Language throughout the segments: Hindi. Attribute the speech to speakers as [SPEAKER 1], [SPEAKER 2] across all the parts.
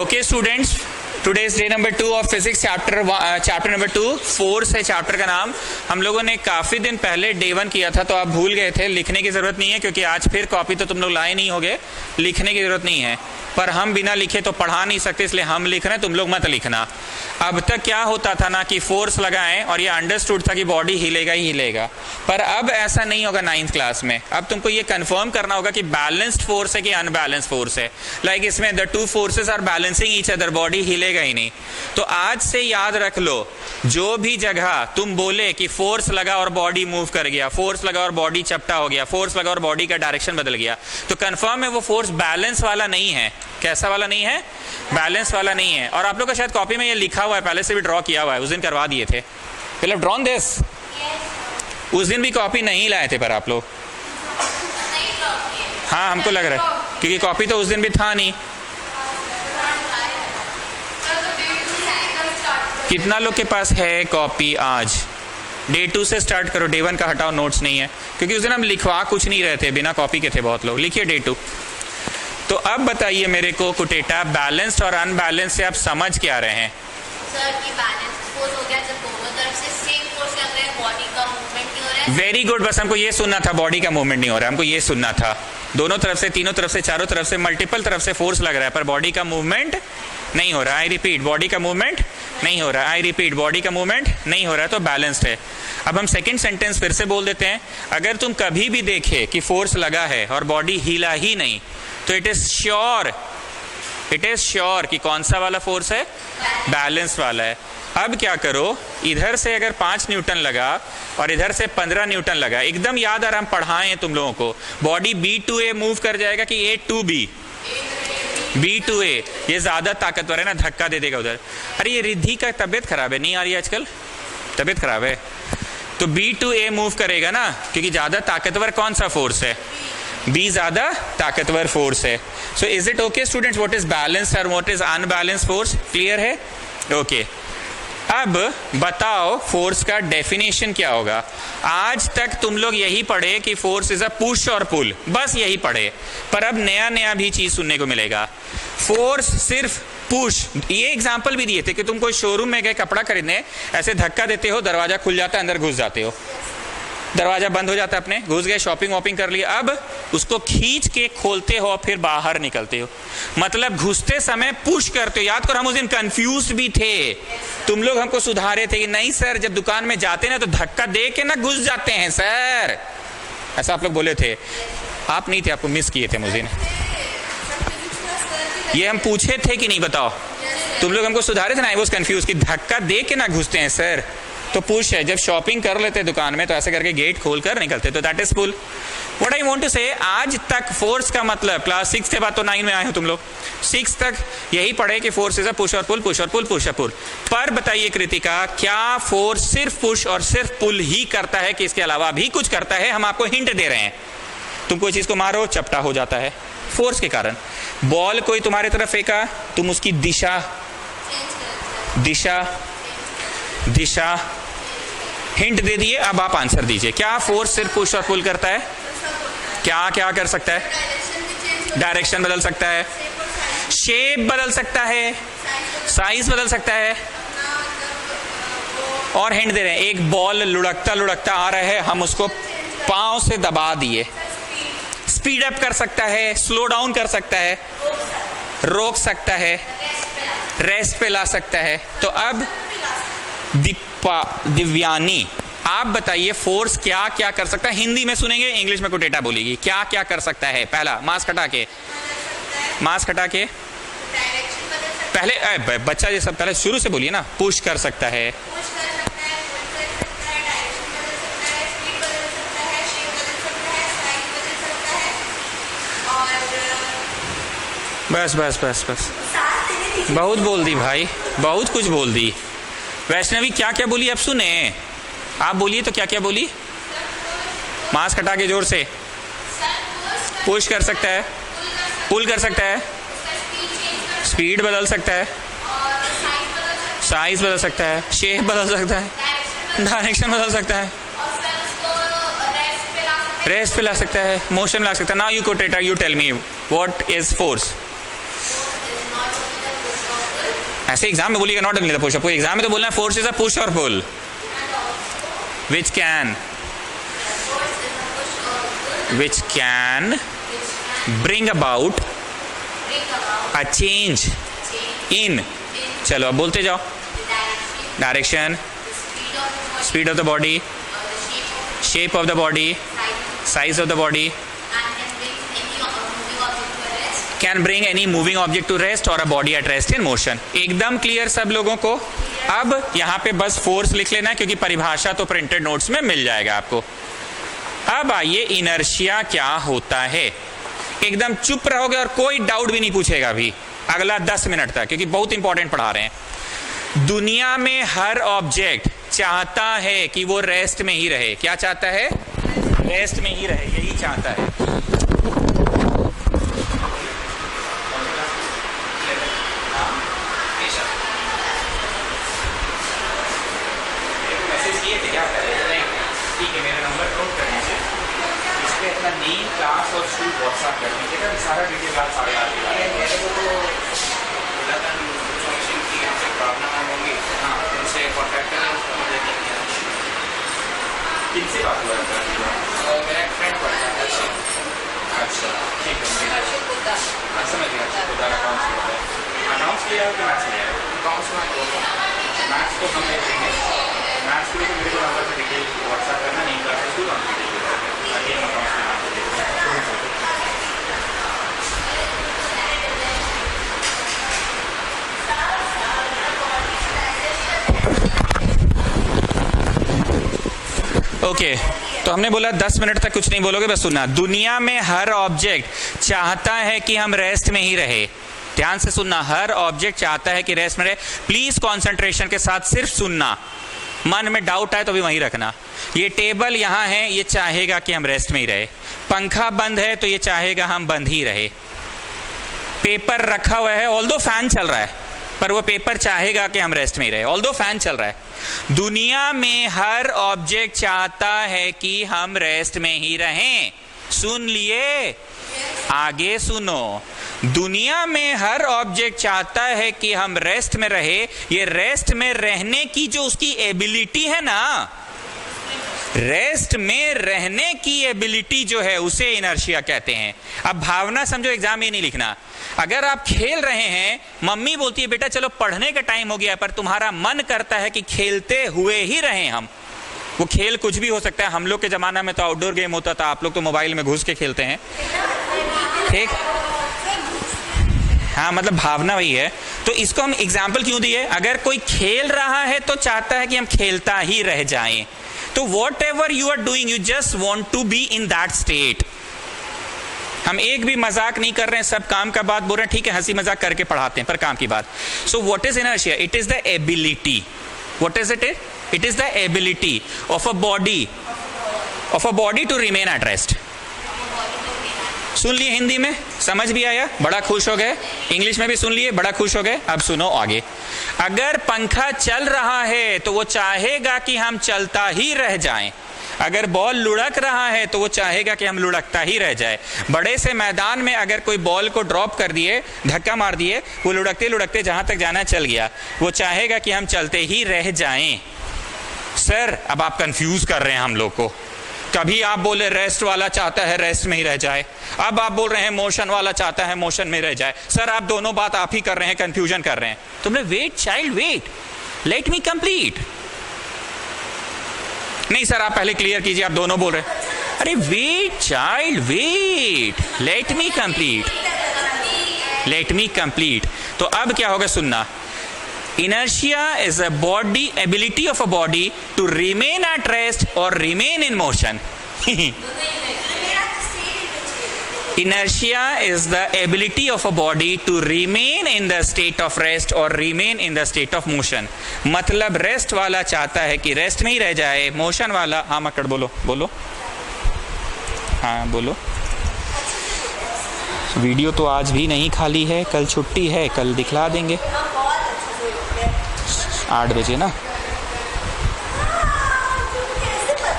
[SPEAKER 1] Okay students, today is day number 2 of physics chapter number 2। Force है चैप्टर का नाम। हम लोगों ने काफी दिन पहले डे 1 किया था, तो आप भूल गए थे। लिखने की जरूरत नहीं है क्योंकि आज फिर कॉपी तो तुम लोग लाए नहीं होगे, लिखने की जरूरत नहीं है। पर हम बिना लिखे तो पढ़ा नहीं सकते, इसलिए हम लिख रहे हैं, तुम लोग मत लिखना। अब तक क्या होता था ना कि फोर्स लगाएं और ये अंडरस्टूड था कि बॉडी हिलेगा ही हिलेगा, पर अब ऐसा नहीं होगा 9th क्लास में। अब तुमको ये कंफर्म करना होगा कि बैलेंस्ड फोर्स है कि अनबैलेंस्ड फोर्स है। लाइक इसमें the two forces are balancing each other, body हिलेगा ही नहीं। तो आज से याद रख लो, जो भी जगह तुम बोले कि फोर्स लगा और बॉडी मूव कर गया, फोर्स लगा और बॉडी चपटा हो गया, फोर्स लगा और बॉडी का डायरेक्शन बदल गया, तो कंफर्म है वो फोर्स बैलेंस वाला नहीं है। कैसा वाला नहीं है? बैलेंस वाला नहीं है। और आप लोग का शायद कॉपी में ये लिखा हुआ है, पहले से भी ड्रॉ किया हुआ है, उस दिन करवा दिए थे। फिर ड्रॉन दिस, उस दिन भी कॉपी नहीं लाए थे पर आप लोग। हाँ, हमको लग रहा है क्योंकि कॉपी तो उस दिन भी था नहीं। कितना लोग के पास है कॉपी? आज डे 2 से स्टार्ट करो, डे 1 का हटाओ, नोट्स नहीं है क्योंकि उस दिन हम लिखवा कुछ नहीं रहे थे, बिना कॉपी के थे बहुत लोग। लिखिए डे 2। तो अब बताइए मेरे को कुटेटा, बैलेंस्ड और अनबैलेंस्ड से आप समझ क्या रहे हैं?
[SPEAKER 2] सर कि बैलेंस फोर्स हो गया जब दोनों तरफ से सेम फोर्स लग रहा है, बॉडी का मूवमेंट नहीं हो रहा है।
[SPEAKER 1] वेरी गुड, बस हमको ये सुनना था, बॉडी का मूवमेंट नहीं हो रहा है, हमको ये सुनना था। दोनों तरफ से, तीनों तरफ से, चारों तरफ से, मल्टीपल तरफ से फोर्स लग रहा है पर बॉडी का मूवमेंट नहीं हो रहा। आई रिपीट, बॉडी का मूवमेंट नहीं हो रहा। आई रिपीट, बॉडी का मूवमेंट नहीं हो रहा है, तो बैलेंस्ड है। अब हम सेकंड सेंटेंस फिर से बोल देते हैं। अगर तुम कभी भी देखे कि फोर्स लगा है और बॉडी हिला ही नहीं, तो इट इज श्योर कि कौन सा वाला फोर्स है? बैलेंस वाला है। अब क्या करो, इधर से अगर 5 न्यूटन लगा और इधर से 15 न्यूटन लगा, एकदम याद आ रहा, हम पढ़ाएं तुम लोगों को, body B to A move कर जाएगा कि A to B? B to A। ये ज्यादा ताकतवर है ना, धक्का दे देगा उधर। अरे ये रिद्धि का तबियत खराब है, नहीं आ रही आजकल, तबियत खराब है, तो B to A मूव करेगा ना, क्योंकि ज्यादा ताकतवर कौन सा फोर्स है? B ज्यादा ताकतवर फोर्स है। So is it okay students, what is balanced और what is unbalanced force? Clear है? ओके। अब बताओ फोर्स का डेफिनेशन क्या होगा? आज तक तुम लोग यही पढ़े कि फोर्स इज अ पुश और पुल, बस यही पढ़े, पर अब नया नया भी चीज सुनने को मिलेगा। फोर्स सिर्फ पुश, ये एग्जाम्पल भी दिए थे कि तुम कोई शोरूम में गए कपड़ा खरीदने, ऐसे धक्का देते हो, दरवाजा खुल जाता है, अंदर घुस जाते हो, दरवाजा बंद हो जाता है, अपने घुस गए, शॉपिंग वॉपिंग कर लिया, अब उसको खींच के खोलते हो और फिर बाहर निकलते हो, मतलब घुसते समय पुश करते हो। याद करो, हम उस दिन कंफ्यूज भी थे, तुम लोग हमको सुधारे थे कि नहीं सर, जब दुकान में जाते ना तो धक्का दे के ना घुस जाते हैं सर, ऐसा आप लोग बोले थे। आप नहीं थे, आपको मिस किए थे मुझे। ये हम पूछे थे कि नहीं, बताओ? तुम लोग हमको सुधारे थे ना, आई वाज कंफ्यूज कि धक्का दे के ना घुसते हैं सर, तो पुश है। जब शॉपिंग कर लेते दुकान में तो ऐसे करके गेट खोलकर निकलते, तो that is pull. What I want to say, आज तक फोर्स का मतलब, क्लास 6 के बाद तो 9 में आए हो तुम लोग, 6 तक यही पढ़े कि फोर्स इज अ पुश और पुल, पुश और पुल, पुश और पुल। पर बताइए कृतिका, क्या फोर्स सिर्फ पुश और सिर्फ पुल ही करता है कि इसके अलावा भी कुछ करता है? हम आपको हिंट दे रहे हैं। तुम कोई चीज को मारो, चपटा हो जाता है फोर्स के कारण। बॉल कोई तुम्हारे तरफ फेंका, तुम उसकी दिशा हिंट दे दिए, अब आप आंसर दीजिए। क्या फोर्स सिर्फ पुश और पुल करता है? क्या क्या कर सकता है? डायरेक्शन बदल सकता है, शेप बदल सकता है, साइज बदल सकता है। और हिंट दे रहे हैं, एक बॉल लुढ़कता लुढ़कता आ रहा है, हम उसको पांव से दबा दिए, स्पीड अप कर सकता है, स्लो डाउन कर सकता है, रोक सकता है, रेस्ट पे ला सकता है। तो अब दिव्यानी, आप बताइए फोर्स क्या क्या कर सकता है? हिंदी में सुनेंगे, इंग्लिश में कुटेटा बोलेगी। क्या क्या कर सकता है? पहला, मास्क हटा के पहले बच्चा ये सब पहले शुरू से बोलिए ना। पुश कर सकता है, बस बस बस बस, बहुत बोल दी भाई, बहुत कुछ बोल दी। वैष्णवी क्या क्या बोली अब सुने? आप बोलिए तो क्या क्या बोली? मास्क हटा के जोर से। पुश कर सकता है, पुल कर सकता है, स्पीड बदल सकता है, साइज बदल सकता है, शेप बदल सकता है, डायरेक्शन बदल सकता है, रेस्ट पे ला सकता है, मोशन ला सकता है। नाउ यू कोटेटा, you tell me what is force? ऐसे एग्जाम में बोलिएगा नॉट ओनली द पुश, आपको एग्जाम में तो बोलना है फोर्स इज अ पुश और pull which can bring about a change in, चलो अब बोलते जाओ, direction, speed of the body, shape of the body, size of the body, can bring any moving object to rest or a body at rest in motion. एकदम क्लियर सब लोगों को। अब यहाँ पे बस फोर्स लिख लेना क्योंकि परिभाषा तो प्रिंटेड नोट्स में मिल जाएगा आपको। अब आइए इनर्शिया क्या होता है। एकदम चुप रहोगे और कोई डाउट भी नहीं पूछेगा अभी अगला 10 मिनट तक, क्योंकि बहुत इंपॉर्टेंट पढ़ा रहे हैं। दुनिया में हर ऑब्जेक्ट चाहता है कि वो रेस्ट में ही रहे। क्या चाहता है? रेस्ट में ही रहे, यही चाहता है। मैसेज किए थे क्या? ठीक है, मेरा नंबर नोट कर लीजिए, इस पे अपना नेम, क्लास और स्कूल व्हाट्सएप कर लीजिएगा, सारा डिटेल आप 8:30 प्रॉब्लम होगी। हाँ, उनसे कॉन्टैक्ट करें, किनसे बात हुआ था? मेरा एक फ्रेंड पढ़ता है। अच्छा ठीक है, समझ गया। अकाउंट्स होता है, अकाउंट्स लिया है कि मैथ्स लिया है? अकाउंट्स में मैथ्स को हम ले लेंगे। मैथ्स के लिए मेरे को नंबर से डिटेल व्हाट्सएप करना, नहीं कर सकते तो हम डिटेल अभी हम अकाउंट्स में नाम देते हैं। ओके तो हमने बोला 10 मिनट तक कुछ नहीं बोलोगे, बस सुनना। दुनिया में हर ऑब्जेक्ट चाहता है कि हम रेस्ट में ही रहे। ध्यान से सुनना, हर ऑब्जेक्ट चाहता है कि रेस्ट में रहे। प्लीज कंसंट्रेशन के साथ सिर्फ सुनना, मन में डाउट आए तो भी वहीं रखना। ये टेबल यहाँ है, ये चाहेगा कि हम रेस्ट में ही रहे। पंखा बंद है तो ये चाहेगा हम बंद ही रहे। पेपर रखा हुआ है, ऑल्दो फैन चल रहा है, पर वो पेपर चाहेगा कि हम रेस्ट में ही रहे, ऑल्दो फैन चल रहा है। दुनिया में हर ऑब्जेक्ट चाहता है कि हम रेस्ट में ही रहें। सुन लिए? आगे सुनो। दुनिया में हर ऑब्जेक्ट चाहता है कि हम रेस्ट में रहे। ये रेस्ट में रहने की जो उसकी एबिलिटी है ना, रेस्ट में रहने की एबिलिटी जो है उसे इनर्शिया कहते हैं। अब भावना समझो, एग्जाम ये नहीं लिखना। अगर आप खेल रहे हैं, मम्मी बोलती है बेटा चलो पढ़ने का टाइम हो गया, पर तुम्हारा मन करता है कि खेलते हुए ही रहें हम। वो खेल कुछ भी हो सकता है। हम लोग के जमाना में तो आउटडोर गेम होता था, आप लोग तो मोबाइल में घुस के खेलते हैं, ठीक? हाँ, मतलब भावना वही है। तो इसको हम एग्जाम्पल क्यों दिए? अगर कोई खेल रहा है तो चाहता है कि हम खेलता ही रह जाएं। तो whatever you are doing, you just want to be in that state. हम एक भी मजाक नहीं कर रहे हैं, सब काम का बात बोल रहे हैं, ठीक है, हंसी मजाक करके पढ़ाते हैं, पर काम की बात। So what is inertia? It is the ability. What is it? It is the ability of a body to remain at rest. सुन लिए हिंदी में? समझ भी आया? बड़ा खुश हो गए? इंग्लिश में भी सुन लिए? बड़ा खुश हो गए? अब सुनो आगे। अगर पंखा चल रहा है तो वो चाहेगा कि हम चलता ही रह जाएं। अगर बॉल लुढ़क रहा है तो वो चाहेगा कि हम लुढ़कता ही रह जाए। बड़े से मैदान में अगर कोई बॉल को ड्रॉप कर दिए, धक्का मार दिए, वो लुढ़कते लुढ़कते जहां तक जाना चल गया, वो चाहेगा कि हम चलते ही रह जाएं। सर अब आप कंफ्यूज कर रहे हैं हम लोग को। कभी आप बोले रेस्ट वाला चाहता है रेस्ट में ही रह जाए, अब आप बोल रहे हैं मोशन वाला चाहता है मोशन में रह जाए। सर आप दोनों बात आप ही कर रहे हैं, कंफ्यूजन कर रहे हैं। तुमने wait child wait, let me complete. नहीं सर आप पहले क्लियर कीजिए, आप दोनों बोल रहे हैं। अरे wait child wait, let me complete, let me complete. तो अब क्या होगा सुनना। Inertia is a body ability of a body to remain at rest or remain in motion. Inertia is the ability of a body to remain in the state of rest or remain in the state of motion. मतलब रेस्ट वाला चाहता है कि रेस्ट में ही रह जाए, मोशन वाला। हाँ मक्कड़ बोलो बोलो, हाँ बोलो। वीडियो तो आज भी नहीं खाली है, कल छुट्टी है, कल दिखला देंगे 8 बजे ना।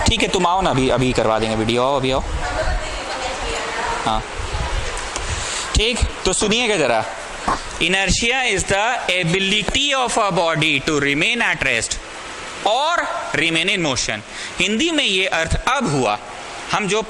[SPEAKER 1] ठीक है तुम आओ ना, अभी अभी करवा देंगे वीडियो। आओ अभी आओ। हाँ ठीक, तो सुनिएगा जरा। Inertia is the ability of a body to remain at rest और रिमेन इन मोशन। हिंदी में ये अर्थ अब हुआ, हम जो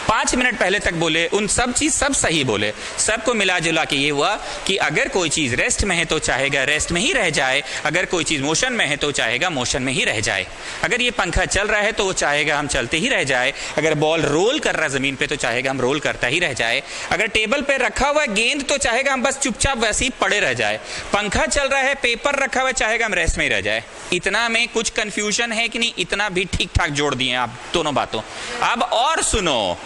[SPEAKER 1] 5 मिनट पहले तक बोले उन सब चीज सब सही बोले, सबको मिला जुला के ये हुआ कि अगर कोई चीज रेस्ट में है तो चाहेगा रेस्ट में ही रह जाए, अगर कोई चीज मोशन में है तो चाहेगा मोशन में ही रह जाए। अगर ये पंखा चल रहा है तो वो चाहेगा हम चलते ही रह जाए, अगर बॉल रोल कर रहा है जमीन पे तो चाहेगा हम रोल करता ही रह जाए, अगर टेबल पे रखा हुआ है गेंद तो चाहेगा हम बस चुपचाप वैसे ही पड़े रह जाए, पंखा चल रहा है पेपर रखा हुआ है चाहेगा हम रेस्ट में ही रह जाए। इतना में कुछ कंफ्यूजन है कि नहीं? इतना भी ठीक ठाक जोड़ दिए आप दोनों बातों। अब और सुनो,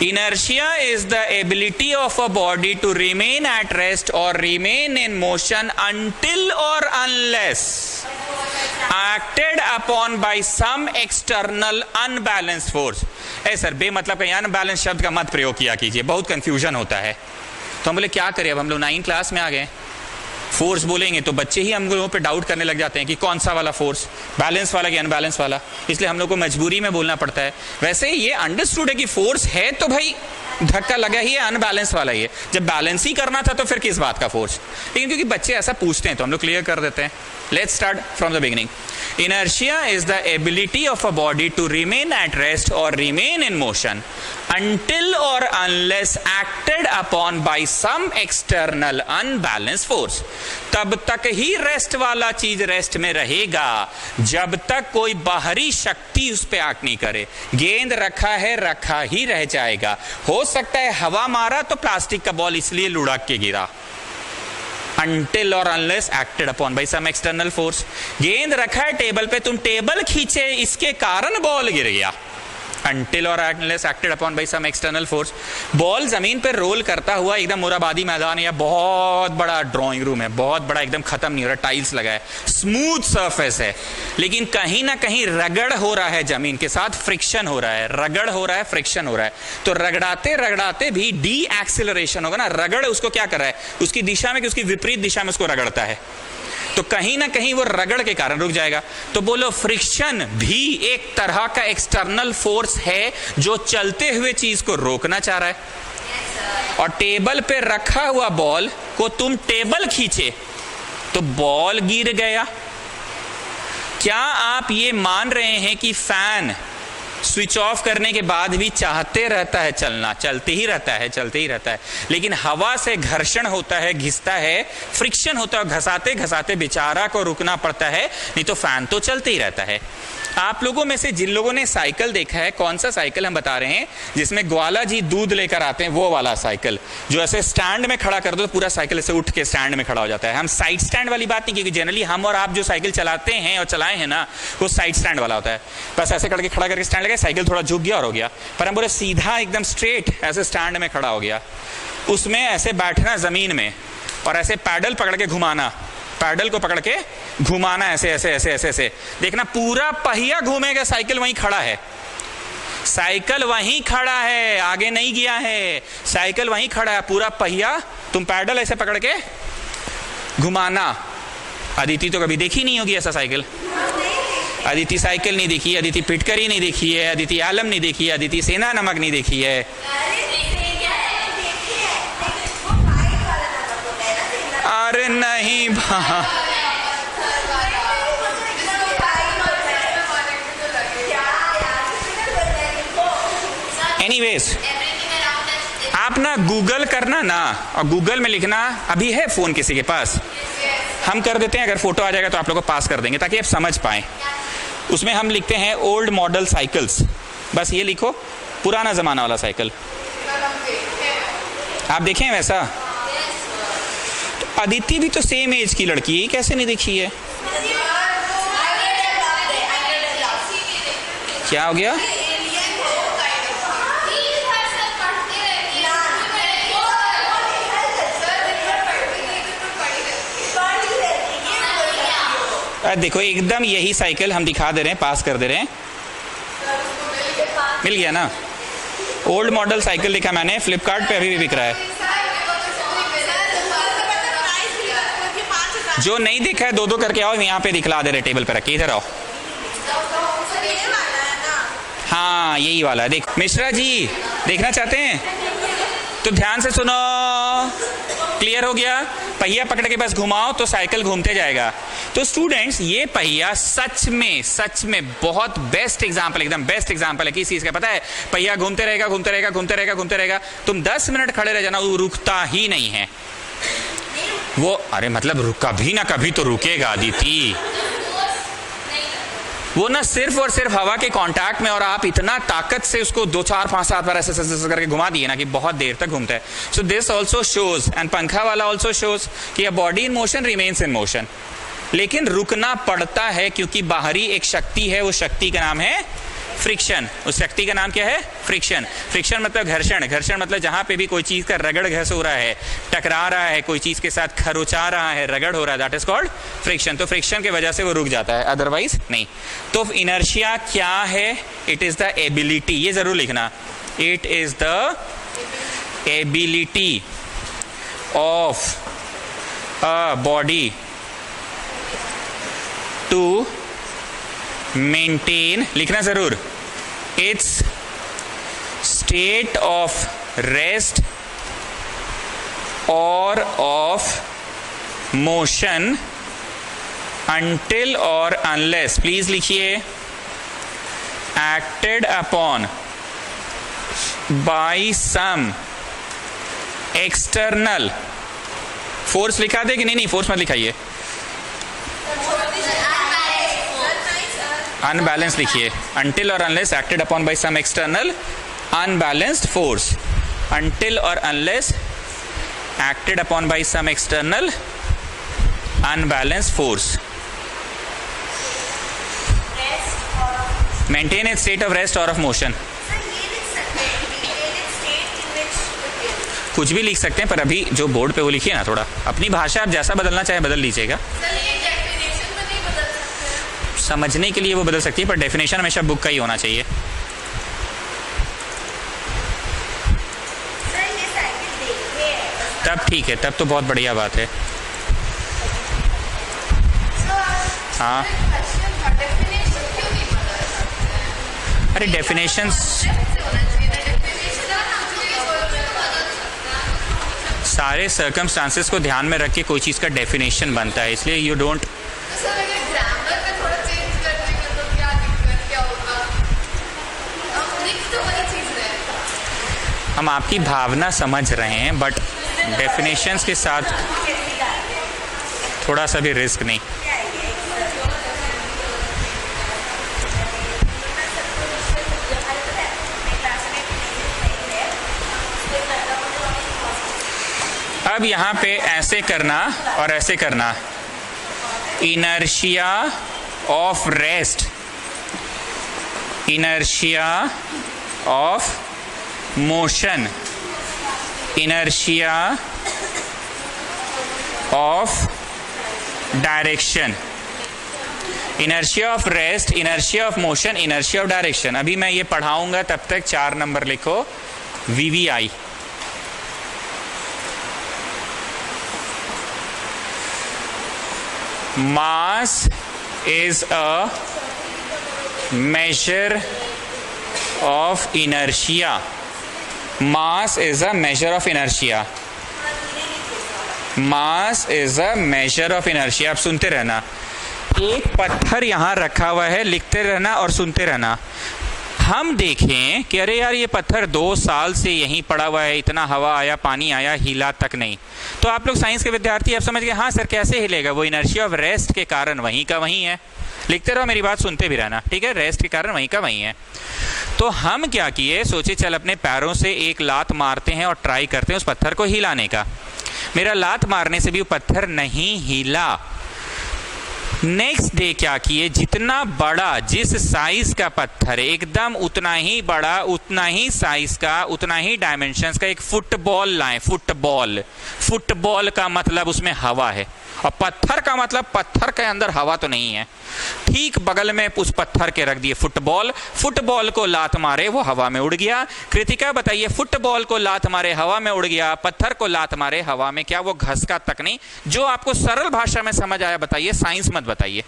[SPEAKER 1] inertia is the ability of a body to remain at rest or remain in motion until or unless acted upon by some external unbalanced force। Sir बेमतलब का अनबैलेंस शब्द का मत प्रयोग किया कीजिए, बहुत कंफ्यूजन होता है। तो हम बोले क्या करें, अब हम लोग 9 क्लास में आ गए, फोर्स बोलेंगे तो बच्चे ही हम लोगों पे डाउट करने लग जाते हैं कि कौन सा वाला फोर्स, बैलेंस वाला कि अनबैलेंस वाला, इसलिए हम लोग को मजबूरी में बोलना पड़ता है। वैसे ये अंडरस्टूड है कि फोर्स है तो भाई धक्का लगा ही है, अनबैलेंस वाला ही है। जब बैलेंस ही करना था तो फिर किस बात का फोर्स, लेकिन क्योंकि बच्चे ऐसा पूछते हैं तो हम लोग क्लियर कर देते हैं। Let's start from the beginning. Inertia is the ability of a body to remain at rest or remain in motion until or unless acted upon by some external unbalanced force। तब तक ही रेस्ट वाला चीज रेस्ट में रहेगा जब तक कोई बाहरी शक्ति उस पर एक्ट नहीं करे। गेंद रखा है रखा ही रह जाएगा, हो सकता है हवा मारा तो प्लास्टिक का बॉल इसलिए लुढ़क के गिरा, until or unless acted upon by some external force। गेंद रखा है टेबल पे, तुम टेबल खींचे इसके कारण बॉल गिर गया, until or unless acted upon by some external force। Ball जमीन पे रोल करता हुआ एकदम मुराबादी मैदान या बहुत बड़ा ड्राइंग रूम है, बहुत बड़ा एकदम खत्म नहीं हो रहा, टाइल्स लगा है, स्मूथ सरफेस है, लेकिन कहीं ना कहीं रगड़ हो रहा है, जमीन के साथ फ्रिक्शन हो रहा है, रगड़ हो रहा है, फ्रिक्शन हो रहा है, तो रगड़ाते रगड़ाते भी डी एक्सिलरेशन होगा ना। रगड़ उसको क्या कर रहा है, उसकी दिशा में कि उसकी विपरीत दिशा में उसको रगड़ता है, तो कहीं ना कहीं वो रगड़ के कारण रुक जाएगा। तो बोलो फ्रिक्शन भी एक तरह का एक्सटर्नल फोर्स है जो चलते हुए चीज को रोकना चाह रहा है। और टेबल पे रखा हुआ बॉल को तुम टेबल खींचे तो बॉल गिर गया। क्या आप ये मान रहे हैं कि फैन स्विच ऑफ करने के बाद भी चाहते रहता है चलना, चलते ही रहता है, चलते ही रहता है, लेकिन हवा से घर्षण होता है, घिसता है, फ्रिक्शन होता है, घसाते घसाते बेचारा को रुकना पड़ता है, नहीं तो फैन तो चलते ही रहता है। आप लोगों में से जिन लोगों ने साइकिल देखा है, कौन सा साइकिल हम बता रहे हैं जिसमें ग्वाला जी दूध लेकर आते हैं, वो वाला साइकिल जो ऐसे स्टैंड में खड़ा कर दो तो पूरा साइकिल ऐसे उठ के स्टैंड में खड़ा हो जाता है। हम साइड स्टैंड वाली बात नहीं, क्योंकि जनरली हम और आप जो साइकिल चलाते हैं और चलाए हैं ना, वो साइड स्टैंड वाला होता है, बस ऐसे करके खड़ा करके स्टैंड लगा, साइकिल थोड़ा झुक गया और हो गया। पर हम बोले सीधा एकदम स्ट्रेट ऐसे स्टैंड में खड़ा हो गया, उसमें ऐसे बैठना जमीन में और ऐसे पैडल पकड़ के घुमाना, पैडल को पकड़ के घुमाना, ऐसे ऐसे ऐसे ऐसे ऐसे, देखना पूरा पहिया घूमेगा, साइकिल वहीं खड़ा है, साइकिल वहीं खड़ा है, आगे नहीं गया है, साइकिल वहीं खड़ा है, पूरा पहिया तुम पैडल ऐसे पकड़ के घुमाना। अदिति तो कभी देखी नहीं होगी ऐसा साइकिल, अदिति साइकिल नहीं देखी, अदिति पिटकरी नहीं देखी है, अदिति आलम नहीं देखी है, अदिति सेना नमक नहीं देखी है। अरे नहीं एनीवेज, आप ना गूगल करना ना, और गूगल में लिखना, अभी है फोन किसी के पास, हम कर देते हैं, अगर फोटो आ जाएगा तो आप लोगों को पास कर देंगे ताकि आप समझ पाएं। उसमें हम लिखते हैं ओल्ड मॉडल साइकिल्स, बस ये लिखो पुराना जमाना वाला साइकिल। आप देखें वैसा, तो अदिति भी तो सेम एज की लड़की है, कैसे नहीं देखी है? क्या हो गया? देखो एकदम यही साइकिल हम दिखा दे रहे हैं, पास कर दे रहे हैं, मिल गया ना? ओल्ड मॉडल साइकिल लिखा मैंने, फ्लिपकार्ट पे अभी भी बिक रहा है। जो नहीं देखा है 2-2 करके आओ, यहाँ पे दिखला दे रहे, टेबल पे रखिए, इधर आओ। हाँ यही वाला है, देख मिश्रा जी देखना चाहते हैं तो ध्यान से सुनो। क्लियर हो गया? पहिया पकड़ के बस घुमाओ तो साइकिल घूमते जाएगा। तो स्टूडेंट्स, ये पहिया सच में बहुत बेस्ट एग्जांपल, एकदम बेस्ट एग्जांपल है किस चीज का पता है? पहिया घूमते रहेगा, घूमते रहेगा, घूमते रहेगा, घूमते रहेगा, तुम 10 मिनट खड़े रह जाना, वो रुकता ही नहीं है वो। अरे मतलब कभी ना कभी तो रुकेगा अदिति। वो ना सिर्फ और सिर्फ हवा के कांटेक्ट में, और आप इतना ताकत से उसको 2 4 5 7 बार ऐसे करके घुमा दिए ना कि बहुत देर तक घूमता है। So this also shows, and पंखा वाला ऑल्सो शोज कि a body in motion remains in motion, लेकिन रुकना पड़ता है क्योंकि बाहरी एक शक्ति है, वो शक्ति का नाम है फ्रिक्शन। उस शक्ति का नाम क्या है? फ्रिक्शन। फ्रिक्शन मतलब घर्षण। घर्षण मतलब जहां पे भी कोई चीज का रगड़ घस हो रहा है, टकरा रहा है, कोई चीज के साथ खरोचा रहा है, रगड़ हो रहा है, दैट इज कॉल्ड फ्रिक्शन। तो फ्रिक्शन की वजह से वो रुक जाता है, अदरवाइज नहीं। तो इनर्शिया क्या है? इट इज द एबिलिटी, ये जरूर लिखना, it is the ability of a body to maintain, लिखना जरूर, इट्स स्टेट ऑफ रेस्ट और ऑफ मोशन until और unless, प्लीज लिखिए, acted upon by some external force। लिखा दे कि नहीं? फोर्स मत लिखाइए, अनबैलेंस लिखिए, until और unless acted upon by some external unbalanced force, until और unless acted upon by some external unbalanced force, maintain its state of rest or of motion। कुछ भी लिख सकते हैं, पर अभी जो बोर्ड पे वो लिखिए ना, थोड़ा अपनी भाषा आप जैसा बदलना चाहे बदल लीजिएगा। समझने के लिए वो बदल सकती है, पर डेफिनेशन हमेशा बुक का ही होना चाहिए। तब ठीक है, तब तो बहुत बढ़िया बात है। हाँ, अरे डेफिनेशंस सारे सर्कमस्टांसेस को ध्यान में रख के कोई चीज़ का डेफिनेशन बनता है, इसलिए यू डोंट। हम आपकी भावना समझ रहे हैं, बट डेफिनेशंस के साथ थोड़ा सा भी रिस्क नहीं। अब यहाँ पे ऐसे करना और ऐसे करना, inertia of rest, inertia of motion, inertia of direction, inertia of rest, inertia of motion, inertia of direction. अभी मैं ये पढ़ाऊंगा, तब तक 4 नंबर लिखो, VVI। Mass is a measure of inertia. Mass is a measure of inertia. Mass is a measure of inertia। आप सुनते रहना, एक पत्थर यहाँ रखा हुआ है, लिखते रहना और सुनते रहना। हम देखें कि अरे यार ये पत्थर 2 साल से यहीं पड़ा हुआ है, इतना हवा आया, पानी आया, हिला तक नहीं। तो आप लोग साइंस के विद्यार्थी, आप समझ गए, हाँ सर कैसे हिलेगा? वो इनर्शिया ऑफ रेस्ट के कारण वहीं का वहीं है। लिखते रहो, मेरी बात सुनते भी रहना, ठीक है? रेस्ट के कारण वहीं का वहीं है। तो हम क्या किए, सोचे चल अपने पैरों से एक लात मारते हैं और ट्राई करते हैं उस पत्थर को हिलाने का। मेरा लात मारने से भी वो पत्थर नहीं हिला। नेक्स्ट डे क्या किए, जितना बड़ा, जिस साइज का पत्थर है, एकदम उतना ही बड़ा, उतना ही साइज का, उतना ही डायमेंशंस का एक फुटबॉल लाए। फुटबॉल, फुटबॉल का मतलब उसमें हवा है, और पत्थर का मतलब पत्थर के अंदर हवा तो नहीं है। ठीक बगल में उस पत्थर के रख दिए फुटबॉल। फुटबॉल को लात मारे, वो हवा में उड़ गया। कृतिका बताइए, फुटबॉल को लात मारे हवा में उड़ गया, पत्थर को लात मारे हवा में, क्या वो घसका तक नहीं? जो आपको सरल भाषा में समझ आया बताइए, साइंस मत बताइए।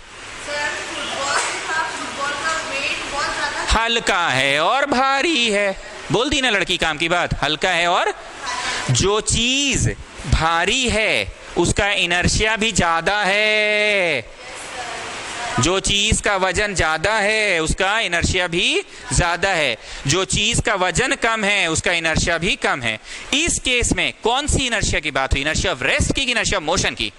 [SPEAKER 1] हल्का है और भारी है, बोल दी ना लड़की काम की बात, हल्का है और जो चीज भारी है उसका इनर्शिया भी ज्यादा है। जो चीज का वजन ज्यादा है उसका इनर्शिया भी ज्यादा है। जो चीज का वजन कम है उसका इनर्शिया भी कम है। इस केस में कौन सी इनर्शिया की बात हुई? इनर्शिया ऑफ रेस्ट की इनर्शिया ऑफ मोशन की?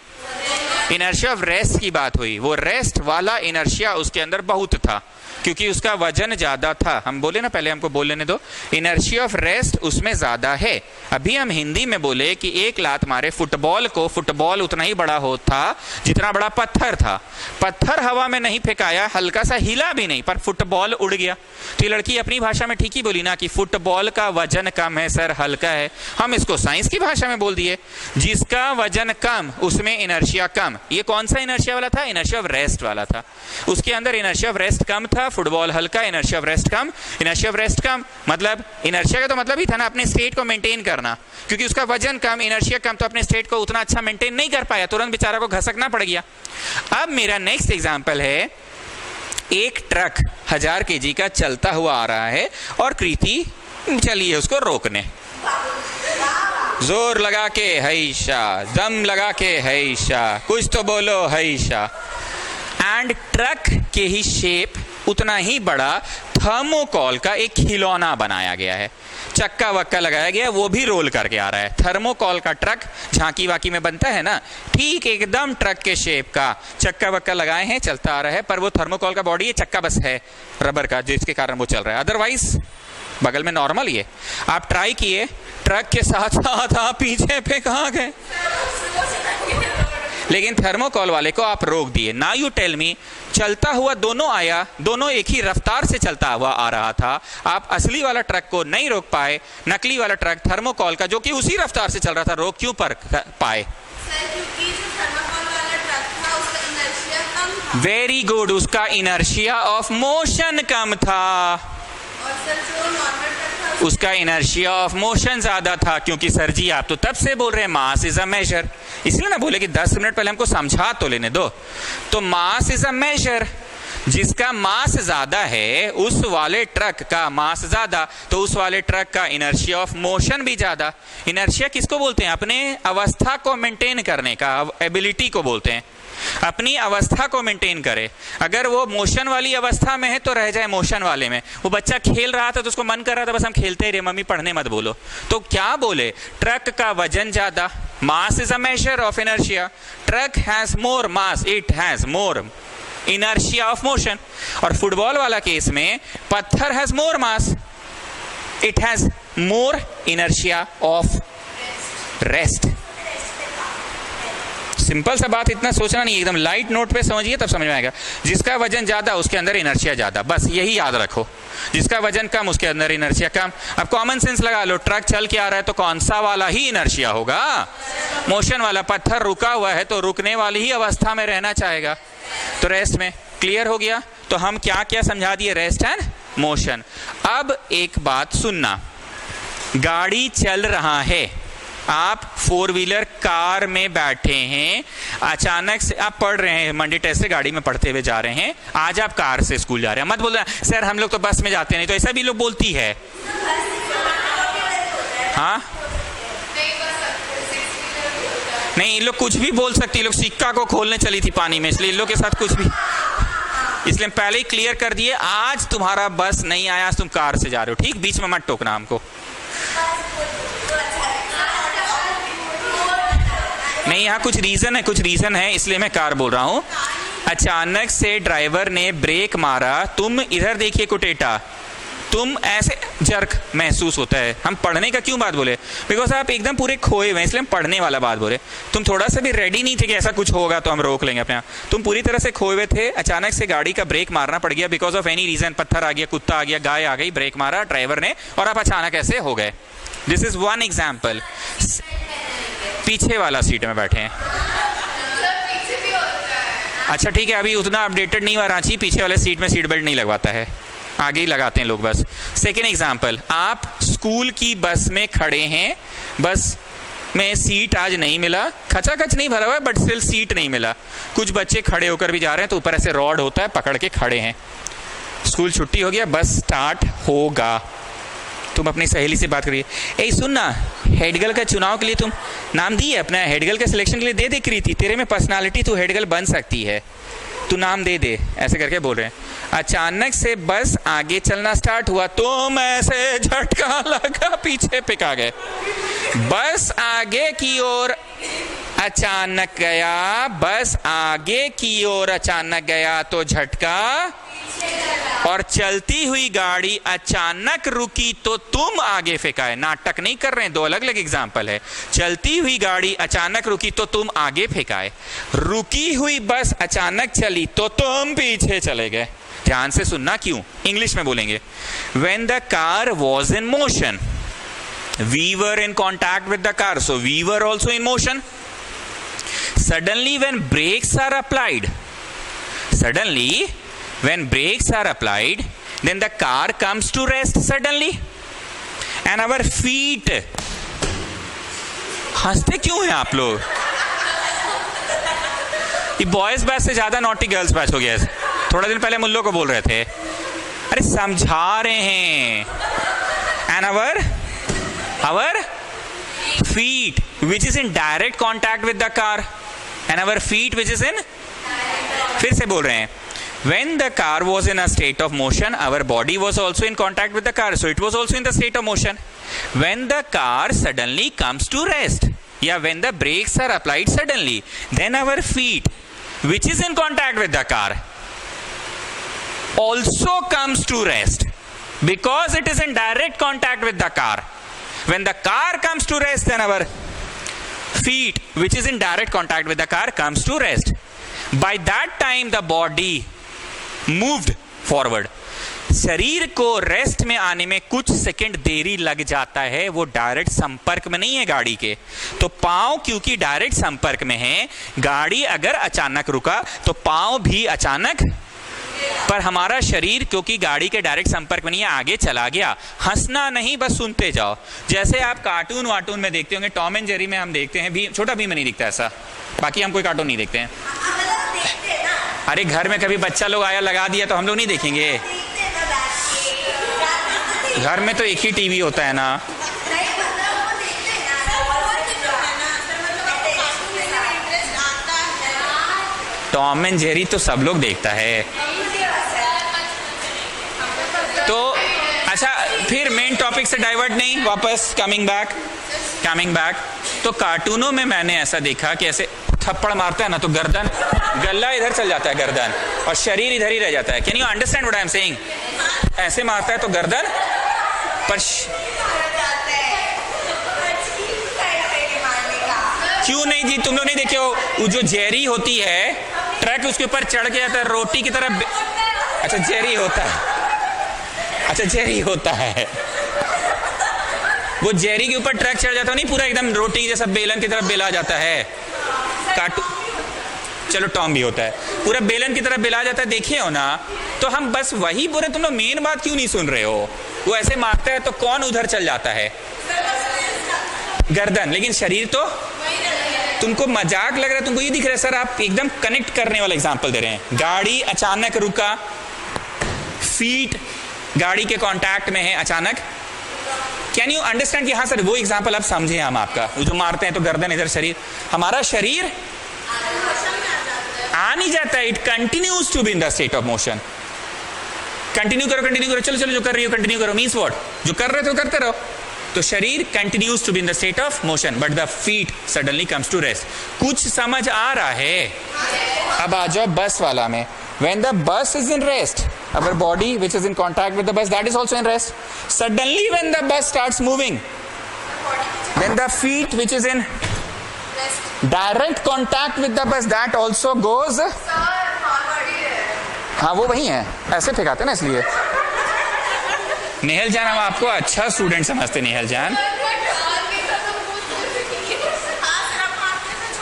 [SPEAKER 1] इनर्शिया ऑफ रेस्ट की बात हुई। वो रेस्ट वाला इनर्शिया उसके अंदर बहुत था क्योंकि उसका वजन ज्यादा था। हम बोले ना, पहले हमको बोल लेने दो, इनर्शिया ऑफ रेस्ट उसमें ज्यादा है। अभी हम हिंदी में बोले कि एक लात मारे फुटबॉल को, फुटबॉल उतना ही बड़ा हो था जितना बड़ा पत्थर था। पत्थर हवा में नहीं फेंकाया, हल्का सा हिला भी नहीं, पर फुटबॉल उड़ गया। तो ये लड़की अपनी भाषा में ठीक ही बोली ना कि फुटबॉल का वजन कम है सर, हल्का है। हम इसको साइंस की भाषा में बोल दिए, जिसका वजन कम उसमें इनर्शिया कम। ये कौन सा इनर्शिया वाला था? इनर्शिया ऑफ रेस्ट वाला था। उसके अंदर इनर्शिया ऑफ रेस्ट कम था, फुटबॉल हल्का, इनर्शिया ऑफ रेस्ट कम। इनर्शिया ऑफ रेस्ट कम मतलब इनर्शिया का तो मतलब ही था ना अपने स्टेट को मेंटेन करना, क्योंकि उसका वजन कम, इनर्शिया कम, तो अपने स्टेट को उतना अच्छा मेंटेन नहीं कर पाया, तुरंत बेचारा को घसकना पड़ गया। अब मेरा नेक्स्ट एग्जांपल है, एक ट्रक 1000 केजी का चलता हुआ आ रहा है और कृति चली है उसको रोकने। जोर लगा के हैशा, दम लगा के हैशा, कुछ तो बोलो हैशा। एंड ट्रक के ही शेप उतना ही बड़ा थर्मोकॉल का एक खिलौना बनाया गया है, चक्का वक्का लगाया गया, वो भी रोल करके आ रहा है। थर्मोकॉल का ट्रक झांकी वाकी में बनता है ना, ठीक एकदम ट्रक के शेप का, चक्का वक्का लगाए हैं, चलता आ रहा है। पर वो थर्मोकॉल का बॉडी है, चक्का बस है रबर का, जिसके कारण वो चल रहा है, अदरवाइज बगल में नॉर्मल ही है। आप ट्राई किए, ट्रक के साथ साथ आप पीछे पे कहाँ गए? लेकिन थर्मोकॉल वाले को आप रोक दिए। नाउ यू टेल मी, चलता हुआ दोनों आया, दोनों एक ही रफ्तार से चलता हुआ आ रहा था। आप असली वाला ट्रक को नहीं रोक पाए, नकली वाला ट्रक थर्मोकॉल का जो कि उसी रफ्तार से चल रहा था रोक क्यों पाए?
[SPEAKER 2] क्योंकि जो थर्मोकॉल वाला ट्रक था उसका इनर्शिया कम था।
[SPEAKER 1] वेरी गुड, उसका इनर्शिया ऑफ मोशन कम था।
[SPEAKER 2] और सर जो नॉर्मल ट्रक था
[SPEAKER 1] उसका इनर्शिया ऑफ मोशन ज्यादा था। क्योंकि सर जी आप तो तब से बोल रहे हैं मास इज अ मेजर, इसलिए ना बोले कि 10 मिनट पहले हमको समझा तो लेने दो। तो मास इज अ मेजर, जिसका मास ज्यादा है उस वाले ट्रक का मास ज्यादा, तो उस वाले ट्रक का इनर्शिया ऑफ मोशन भी ज्यादा। इनर्शिया किसको बोलते हैं? अपने अवस्था को मेंटेन करने का एबिलिटी को बोलते हैं। अपनी अवस्था को मेंटेन करे। अगर वो मोशन वाली अवस्था में है तो रह जाए मोशन वाले में। वो बच्चा खेल रहा था तो उसको मन कर रहा था बस हम खेलते ही रहे, मम्मी पढ़ने मत बोलो, तो क्या बोले? ट्रक का वजन ज्यादा, mass is a measure of inertia, truck has more mass, it has more inertia of motion. और फुटबॉल वाला केस में पत्थर has more mass, it has more inertia of rest. Simple सा बात, इतना सोचना नहीं, एकदम लाइट नोट पे समझिए तब समझ में आएगा। जिसका वजन ज्यादा उसके अंदर इनर्शिया ज्यादा, बस यही याद रखो। जिसका वजन कम उसके अंदर इनर्शिया कम। अब कॉमन सेंस लगा लो, ट्रक चल के आ रहा है तो कौन सा वाला ही इनर्शिया होगा? मोशन वाला। पत्थर रुका हुआ है तो रुकने वाली ही अवस्था में रहना चाहेगा, तो रेस्ट में। क्लियर हो गया? तो हम क्या क्या समझा दिए? Rest and motion. अब एक बात सुनना, गाड़ी चल रहा है, आप 4 व्हीलर कार में बैठे हैं, अचानक से आप पढ़ रहे हैं, मंडे टेस्ट से गाड़ी में पढ़ते हुए जा रहे हैं, आज आप कार से स्कूल जा रहे हैं। मत बोलना सर हम लोग तो बस में जाते नहीं, तो ऐसा भी लोग बोलती है। हाँ नहीं, इन लोग कुछ भी बोल सकती, लोग सिक्का को खोलने चली थी पानी में, इसलिए इन लोग के साथ कुछ भी, इसलिए पहले ही क्लियर कर दिए आज तुम्हारा बस नहीं आया, आज तुम कार से जा रहे हो, ठीक? बीच में मत टोकना हमको। नहीं, यहाँ कुछ रीजन है इसलिए मैं कार बोल रहा हूँ। अचानक से ड्राइवर ने ब्रेक मारा, तुम इधर देखिए कुटेटा, तुम ऐसे जर्क महसूस होता है। हम पढ़ने का क्यों बात बोले? बिकॉज आप एकदम पूरे खोए हुए हैं, इसलिए हम पढ़ने वाला बात बोले। तुम थोड़ा सा भी रेडी नहीं थे कि ऐसा कुछ होगा तो हम रोक लेंगे अपने आप, तुम पूरी तरह से खोए हुए थे। अचानक से गाड़ी का ब्रेक मारना पड़ गया बिकॉज ऑफ एनी रीजन, पत्थर आ गया, कुत्ता आ गया, गाय आ गई, ब्रेक मारा ड्राइवर ने और आप अचानक ऐसे हो गए। This is one example. पीछे वाला सीट में बैठे हैं, अच्छा ठीक है, अभी उतना अपडेटेड नहीं हुआ रांची, पीछे वाले सीट में सीट बेल्ट नहीं लगवाता है, आगे ही लगाते हैं लोग बस। सेकेंड एग्जाम्पल, आप स्कूल की बस में खड़े हैं, बस में सीट आज नहीं मिला, खचाखच नहीं भरा हुआ है बट स्टिल सीट नहीं मिला। कुछ बच्चे खड़े होकर भी जा रहे हैं तो ऊपर ऐसे रॉड होता है, पकड़ के खड़े हैं। स्कूल छुट्टी हो गया, बस स्टार्ट होगा, तुम अपनी सहेली से बात करिए, ए सुन ना, हेडगर्ल का चुनाव के लिए तुम नाम दिए अपना, हेडगर्ल के सिलेक्शन के लिए दे कृति, तेरे में पर्सनालिटी, तू हेडगर्ल बन सकती है, तू नाम दे, ऐसे करके बोल रहे हैं। अचानक से बस आगे चलना स्टार्ट हुआ, तुम ऐसे झटका लगा, पीछे पिका गए। बस आगे की ओर अचानक गया, बस आगे की ओर अचानक गया तो झटका, और चलती हुई गाड़ी अचानक रुकी तो तुम आगे फेंकाए। नाटक नहीं कर रहे हैं, दो अलग अलग एग्जाम्पल है। चलती हुई गाड़ी अचानक रुकी तो तुम आगे फेंकाए, रुकी हुई बस अचानक चली तो तुम पीछे चले गए। ध्यान से सुनना, क्यों, इंग्लिश में बोलेंगे। When the car was in motion, we were in contact with the car, so we were also in motion. Suddenly when brakes are applied, then the car comes to rest suddenly, and our feet, हंसते क्यों हैं आप लोग? ये बॉयज बैच से ज्यादा नॉटी गर्ल्स बैच हो गया। थोड़ा दिन पहले मुल्लो को बोल रहे थे, अरे समझा रहे हैं। and our feet which is in direct contact with the car, and our feet which is in, फिर से बोल रहे हैं, when the car was in a state of motion, our body was also in contact with the car, so it was also in the state of motion. When the car suddenly comes to rest, yeah, when the brakes are applied suddenly, then our feet which is in contact with the car also comes to rest, because it is in direct contact with the car. When the car comes to rest, then our feet which is in direct contact with the car comes to rest. By that time the body moved forward. शरीर को रेस्ट में आने में कुछ सेकंड देरी लग जाता है, वो डायरेक्ट संपर्क में नहीं है गाड़ी के। तो पांव क्योंकि डायरेक्ट संपर्क में है, गाड़ी अगर अचानक रुका तो पांव भी अचानक, पर हमारा शरीर क्योंकि गाड़ी के डायरेक्ट संपर्क में नहीं है, आगे चला गया। हंसना नहीं, बस सुनते जाओ। जैसे आप कार्टून वार्टून में देखते होंगे, टॉम एंड जेरी में हम देखते हैं, छोटा भीम में नहीं दिखता ऐसा, बाकी हम कोई कार्टून नहीं देखते हैं। अरे घर में कभी बच्चा लोग आया लगा दिया तो हम लोग नहीं देखेंगे? घर में तो एक ही टीवी होता है ना। टॉम एंड जेरी तो सब लोग देखता है। तो अच्छा, फिर मेन टॉपिक से डाइवर्ट नहीं, वापस कमिंग बैक। तो कार्टूनों में मैंने ऐसा देखा कि ऐसे थप्पड़ मारता है ना तो गर्दन, गला इधर चल जाता है गर्दन, और शरीर इधर ही रह जाता है। Can you understand what I am saying? ऐसे मारता है तो गर्दन पर क्यों नहीं जी, तुम लोग नहीं देखे हो? वो जो जेरी होती है, ट्रक उसके ऊपर चढ़ के जाता है रोटी की तरह। अच्छा जेरी होता है, वो जेरी के ऊपर ट्रक चढ़ जाता है, नहीं पूरा एकदम रोटी जैसा बेलन की तरफ बेला जाता है। चलो टॉम भी होता है, पूरा बेलन की तरफ बेला जाता है, देखे हो ना? तो हम बस वही बोले, तुम लोग मेन बात क्यों नहीं सुन रहे हो? वो ऐसे मारता है तो कौन उधर चल जाता है? गर्दन, लेकिन शरीर तो, तुमको मजाक लग रहा है, तुमको ये दिख रहा है? सर आप एकदम कनेक्ट करने वाला एग्जांपल दे रहे हैं। गाड़ी अचानक रुका, फीट गाड़ी के कांटेक्ट में है अचानक। कैन यू अंडरस्टैंड कि हाँ सर वो एग्जांपल आप समझे हम आपका? वो जो मारते हैं तो गर्दन इधर, शरीर, हमारा शरीर आ नहीं जाता है, it continues to be in the state of motion. Continue करो, चलो जो कर रही हो कंटिन्यू करो, मीन्स व्हाट? जो कर रहे हो करते रहो। तो शरीर continues to be in the state of motion, but the feet suddenly comes to rest. कुछ समझ आ रहा है? अब आ जाओ बस वाला में। When the bus is in rest, our body which is in contact with the bus, that is also in rest. Suddenly when the bus starts moving, then the feet which is in direct contact with the bus, that also goes, हाँ वो वही है, ऐसे फेंकाते ना, इसलिए। नेहल जान, हम आपको अच्छा स्टूडेंट समझते। नेहल जान,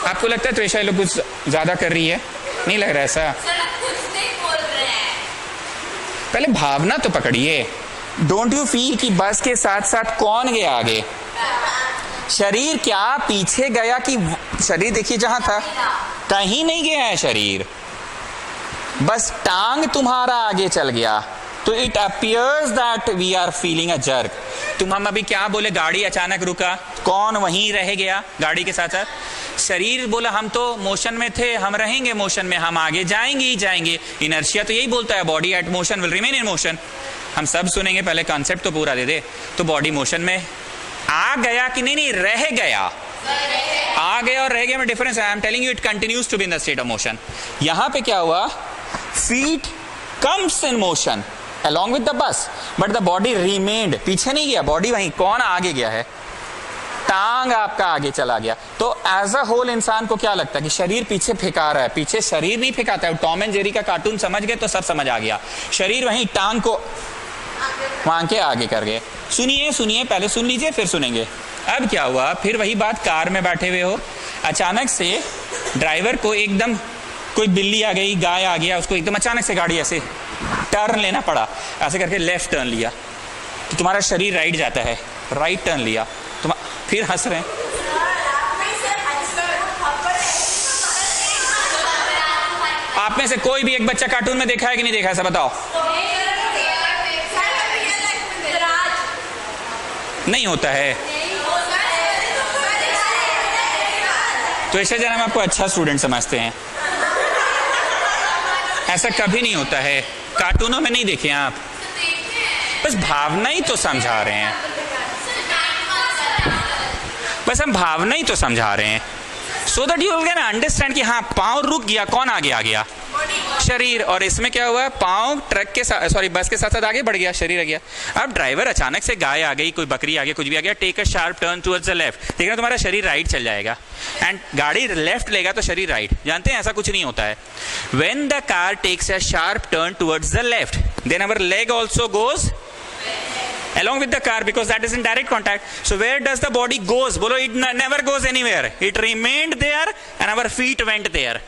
[SPEAKER 1] आपको लगता है त्वेषा ये लोग कुछ ज्यादा कर रही है? नहीं लग रहा है ऐसा? पहले भावना तो पकड़िए। डोंट यू फील कि बस के साथ साथ कौन गया आगे? शरीर क्या पीछे गया? कि शरीर देखिए जहां था, कहीं नहीं गया है शरीर, बस टांग तुम्हारा आगे चल गया। तो it appears that we are feeling a jerk. हम अभी क्या बोले, गाड़ी अचानक रुका, कौन वहीं रह गया गाड़ी के साथ साथ? शरीर बोला हम तो मोशन में थे, हम रहेंगे मोशन में, हम आगे जाएंगे ही जाएंगे। इनर्शिया तो यही बोलता है, body at motion will remain in motion. हम सब सुनेंगे, पहले कॉन्सेप्ट तो पूरा दे दे। तो बॉडी मोशन में आ गया कि नहीं? नहीं, रह गया। आ गया और रह गया में डिफरेंस है। I am telling you it continues to be in the state of motion. यहां पे क्या हुआ? Feet comes in motion along with the bus, but the body remained, पीछे नहीं गया, बॉडी वहीं, कौन आगे गया है? टांग आपका आगे चला गया। तो एज अ होल इंसान को क्या लगता है कि शरीर पीछे फेंका रहा है? पीछे शरीर नहीं फेंकाता है। टॉम एंड जेरी का कार्टून समझ गए तो सब समझ आ गया। शरीर वहीं टांग को वहां के आगे कर गए। सुनिए सुनिए, पहले सुन लीजिए फिर सुनेंगे। अब क्या हुआ? फिर वही बात, कार में बैठे हुए हो, अचानक से ड्राइवर को एकदम कोई बिल्ली आ गई, गाय आ गया, उसको एकदम अचानक से गाड़ी ऐसे टर्न लेना पड़ा, ऐसे करके लेफ्ट टर्न लिया तो तुम्हारा शरीर राइट जाता है, राइट टर्न लिया तुम, फिर हंस रहे हैं। आप में से कोई भी एक बच्चा कार्टून में देखा है कि नहीं देखा है? सब बताओ। नहीं होता है तो ऐसे जरा हम आपको अच्छा स्टूडेंट समझते हैं। ऐसा कभी नहीं होता है, कार्टूनों में नहीं देखे आप, बस भावना ही तो समझा रहे हैं, बस हम भावना ही तो समझा रहे हैं, so that you will can understand कि हाँ पाँव रुक गया, कौन आगे आ गया? शरीर। और इसमें क्या हुआ? पाँव ट्रक के साथ, सॉरी बस के साथ साथ आगे बढ़ गया, शरीर आ गया। अब ड्राइवर अचानक से, गाय आ गई, कोई बकरी आ गई, कुछ भी आ गया, take a sharp turn towards the left, देखना तुम्हारा शरीर राइट चल जाएगा। एंड गाड़ी लेफ्ट लेगा तो शरीर राइट। जानते हैं ऐसा कुछ नहीं होता है। When the car takes a sharp turn towards the left, then our leg also goes along with the car because that is in direct contact. So where does the body goes? बोलो, it never goes anywhere, it remained there and our feet went there.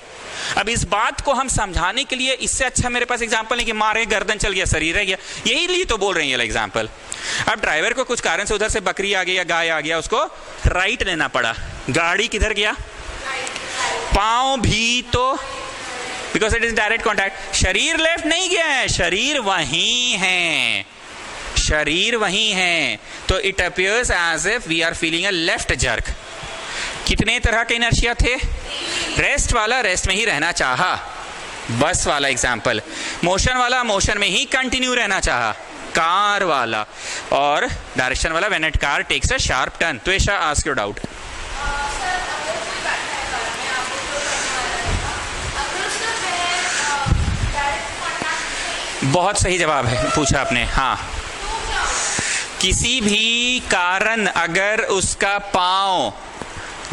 [SPEAKER 1] अब इस बात को हम समझाने के लिए, इससे अच्छा मेरे पास एग्जांपल नहीं कि मारे गर्दन चल गया, शरीर रह गया, यही लिए तो बोल रहे हैं ये एग्जांपल। अब ड्राइवर को कुछ कारण से उधर से बकरी आ गई या गाय आ गया, उसको राइट लेना पड़ा, गाड़ी किधर गया? पाँव भी तो, because it is direct contact. शरीर लेफ्ट नहीं गया है, शरीर वहीं है, शरीर वहीं है। तो it appears as if we are feeling a left jerk. कितने तरह के इनर्शिया थे? रेस्ट वाला रेस्ट में ही रहना चाहा, बस वाला एग्जाम्पल। मोशन वाला मोशन में ही कंटिन्यू रहना चाहा, कार वाला। और डायरेक्शन वाला when it car takes a sharp turn. तो ऐसा आस्क योर डाउट। बहुत सही जवाब है पूछा आपने। हाँ, किसी भी कारण अगर उसका पाँव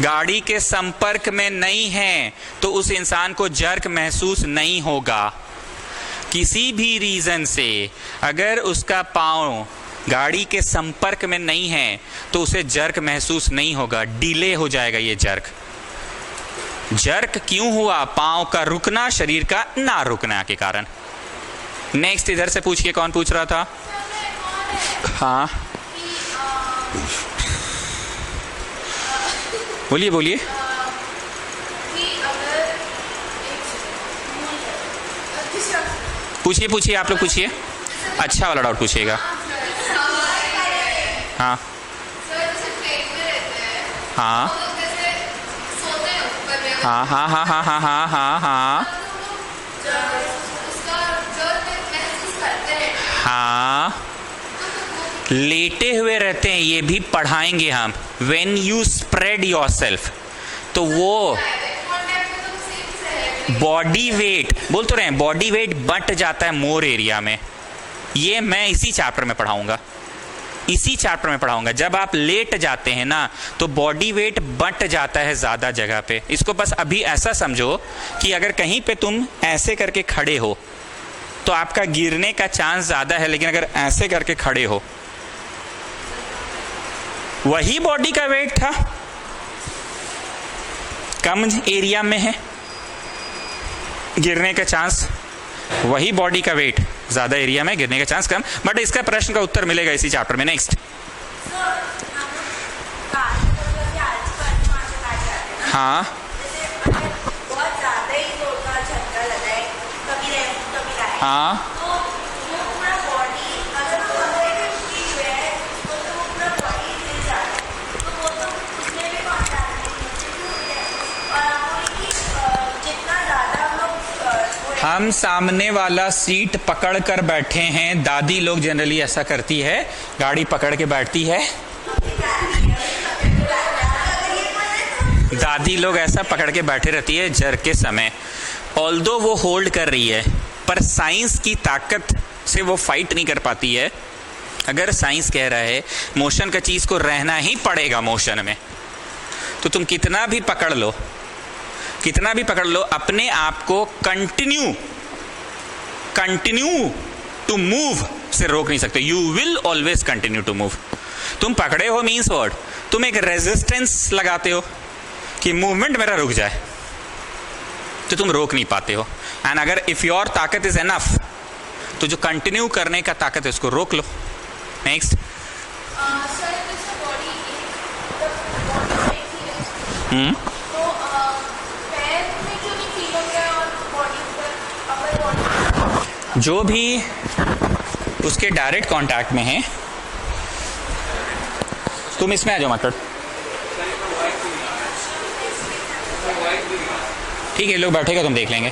[SPEAKER 1] गाड़ी के संपर्क में नहीं है तो उस इंसान को जर्क महसूस नहीं होगा। किसी भी रीजन से अगर उसका पाँव गाड़ी के संपर्क में नहीं है तो उसे जर्क महसूस नहीं होगा, डिले हो जाएगा ये जर्क। जर्क क्यों हुआ? पाँव का रुकना, शरीर का ना रुकना के कारण। नेक्स्ट इधर से पूछिए, कौन पूछ रहा था? हाँ बोलिए बोलिए। पूछिए पूछिए, आप लोग पूछिए, अच्छा वाला डाउट पूछिएगा। हाँ हाँ हाँ हाँ हाँ हाँ हाँ हाँ हाँ हाँ हाँ, लेटे हुए रहते हैं, ये भी पढ़ाएंगे हम। When you spread yourself, तो वो बॉडी वेट बोल तो रहे हैं, बॉडी वेट बंट जाता है मोर एरिया में। ये मैं इसी चैप्टर में पढ़ाऊंगा, इसी चैप्टर में पढ़ाऊंगा। जब आप लेट जाते हैं ना तो बॉडी वेट बंट जाता है ज्यादा जगह पे। इसको बस अभी ऐसा समझो कि अगर कहीं पे तुम ऐसे करके खड़े हो तो आपका गिरने का चांस ज्यादा है, लेकिन अगर ऐसे करके खड़े हो, वही बॉडी का वेट था, कम एरिया में है, गिरने का चांस, वही बॉडी का वेट ज्यादा एरिया में, गिरने का चांस कम। बट इसका प्रश्न का उत्तर मिलेगा इसी चैप्टर में। नेक्स्ट। हाँ हाँ हम सामने वाला सीट पकड़ कर बैठे हैं। दादी लोग जनरली ऐसा करती है, गाड़ी पकड़ के बैठती है। दादी लोग ऐसा पकड़ के बैठे रहती है जर के समय। ऑल्दो वो होल्ड कर रही है, पर साइंस की ताकत से वो फाइट नहीं कर पाती है। अगर साइंस कह रहा है मोशन का चीज को रहना ही पड़ेगा मोशन में, तो तुम कितना भी पकड़ लो, अपने आप को कंटिन्यू टू मूव से रोक नहीं सकते। You will always continue to move. तुम पकड़े हो मीन्स वर्ड, तुम एक रेजिस्टेंस लगाते हो कि मूवमेंट मेरा रुक जाए, तो तुम रोक नहीं पाते हो। एंड अगर इफ योर ताकत इज एनफ, तो जो कंटिन्यू करने का ताकत है उसको रोक लो। नेक्स्ट। जो भी उसके डायरेक्ट कांटेक्ट में है, तुम इसमें आ जाओ मास्टर। ठीक है, लोग बैठेगा तुम देख लेंगे।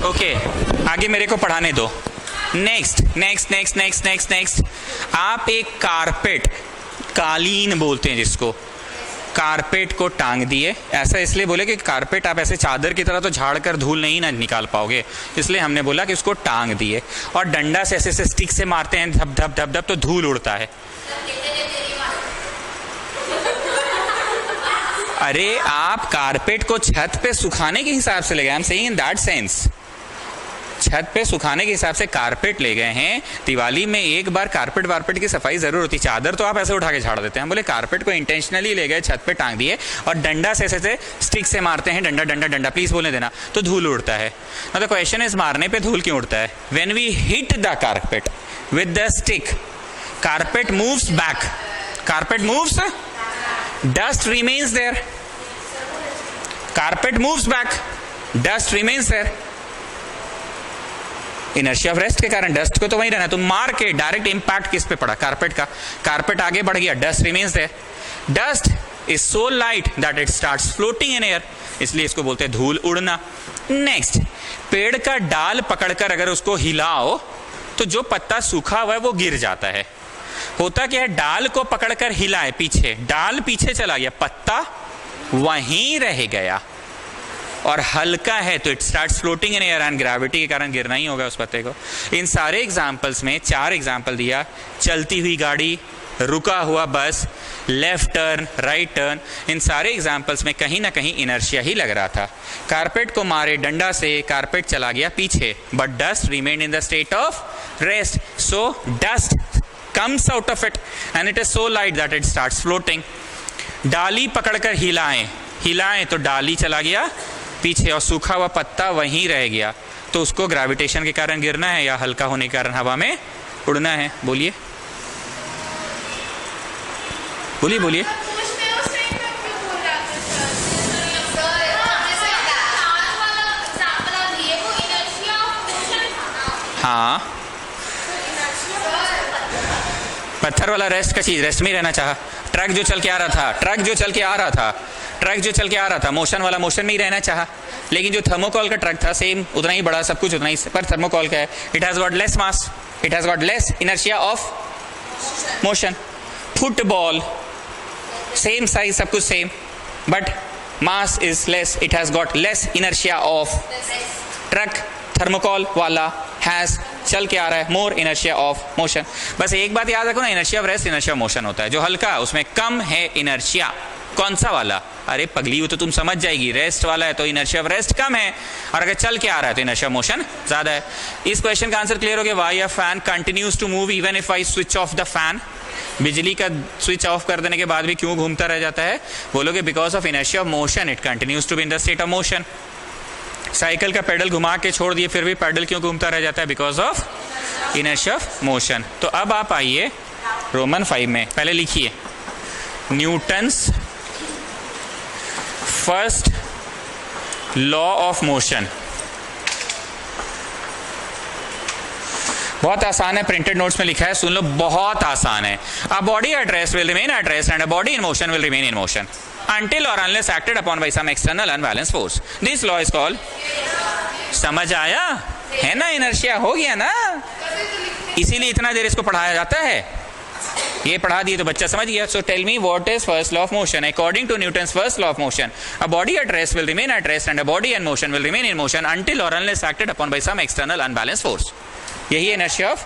[SPEAKER 1] ओके, आगे मेरे को पढ़ाने दो। नेक्स्ट। आप एक कारपेट, कालीन बोलते हैं जिसको, कारपेट को टांग दिए। ऐसा इसलिए बोले कि कारपेट आप ऐसे चादर की तरह तो झाड़ कर धूल नहीं ना निकाल पाओगे, इसलिए हमने बोला कि उसको टांग दिए। और डंडा से ऐसे स्टिक से मारते हैं, धप धप धप धप, तो धूल उड़ता है। अरे आप कारपेट को छत पे सुखाने के हिसाब से ले गए। I am saying in that sense, छत पे सुखाने के हिसाब से कारपेट ले गए हैं। दिवाली में एक बार कारपेट वारपेट की सफाई जरूर होती, चादर तो आप ऐसे उठा के झाड़ देते हैं। बोले कारपेट को इंटेंशनली ले गए, छत पे टांग दिए और डंडा से ऐसे स्टिक से मारते हैं। डंडा डंडा डंडा प्लीज बोलने देना, तो धूल उड़ता है। द क्वेश्चन इज, मारने पे धूल क्यों उड़ता है? When we hit the carpet with the stick, carpet moves back, carpet moves, dust remains there. Carpet moves back, dust remains there. Inertia of rest के कारण डस्ट को तो वहीं रहना। तुम मार के डायरेक्ट इंपैक्ट किस पे पड़ा? कारपेट का। कारपेट आगे बढ़ गया, dust remains there. Dust is so light that it starts floating in air, इसलिए इसको बोलते हैं धूल उड़ना। नेक्स्ट, पेड़ का डाल पकड़कर अगर उसको हिलाओ तो जो पत्ता सूखा हुआ है वो गिर जाता है। होता क्या है, डाल को पकड़कर हिलाए पीछे, डाल पीछे चला गया, पत्ता वहीं रह गया और हल्का है तो it starts floating in air and gravity के कारण गिरना ही होगा उस पत्ते को। इन सारे एग्जाम्पल्स में 4 एग्जाम्पल दिया, चलती हुई गाड़ी, रुका हुआ बस, लेफ्ट टर्न, राइट टर्न। इन सारे एग्जाम्पल्स में कहीं ना कहीं इनर्शिया ही लग रहा था। कारपेट को मारे डंडा से, कारपेट चला गया पीछे, but dust remain in the state of rest, so dust comes out of it and it is so light that it starts floating. डाली पकड़कर हिलाएं तो डाली चला गया पीछे और सूखा हुआ पत्ता वहीं रह गया, तो उसको ग्रेविटेशन के कारण गिरना है या हल्का होने के कारण हवा में उड़ना है? बोलिए बोलिए बोलिए। हाँ, पत्थर वाला रेस्ट का चीज, रेस्ट में रहना चाहा। ट्रक जो चल के आ रहा था, मोशन वाला मोशन में ही रहना चाहा। लेकिन जो थर्मोकॉल का ट्रक था, सेम उतना ही बड़ा, सब कुछ उतना ही, पर थर्मोकॉल का है, it has got less mass, it has got less inertia of motion. Football same size, सब कुछ same, but mass is less, it has got less inertia of. Truck thermocol वाला हैज, चल के आ रहा है, मोर इनर्शिया ऑफ मोशन। बस एक बात याद रखो ना, inertia of rest inertia of motion होता है। जो हल्का उसमें कम है इनर्शिया, कौन सा वाला? अरे पगली, वो तो तुम समझ जाएगी, रेस्ट वाला है तो इनर्शिया ऑफ रेस्ट कम है, और अगर चल के आ रहा है तो इनर्शिया ऑफ मोशन ज्यादा है। इस क्वेश्चन का आंसर क्लियर हो गया? Why a fan continues to move even if I switch off the fan? बिजली का स्विच ऑफ कर देने के बाद भी क्यों घूमता रह जाता है? बोलोगे because of inertia of motion, it continues to be in the state of motion. Cycle का पेडल घुमा के छोड़ दिए फिर भी पेडल क्यों घूमता रह जाता है? Because of inertia of motion. तो अब आप आइए रोमन 5 में, पहले लिखिए Newton's first law of motion. बहुत आसान है, प्रिंटेड नोट्स में लिखा है, सुन लो, बहुत आसान है। A body at rest will remain at rest and a body in motion will remain in motion until or unless acted upon by some external unbalanced force. This law is called, समझ आया है ना? इनर्शिया हो गया ना, इसीलिए इतना देर इसको पढ़ाया जाता है। ये पढ़ा दिए तो बच्चा समझ गया। So tell me what is first law of motion? According to Newton's first law of motion, a body at rest will remain at rest and a body in motion will remain in motion until or unless acted upon by some external unbalanced force. यही है inertia of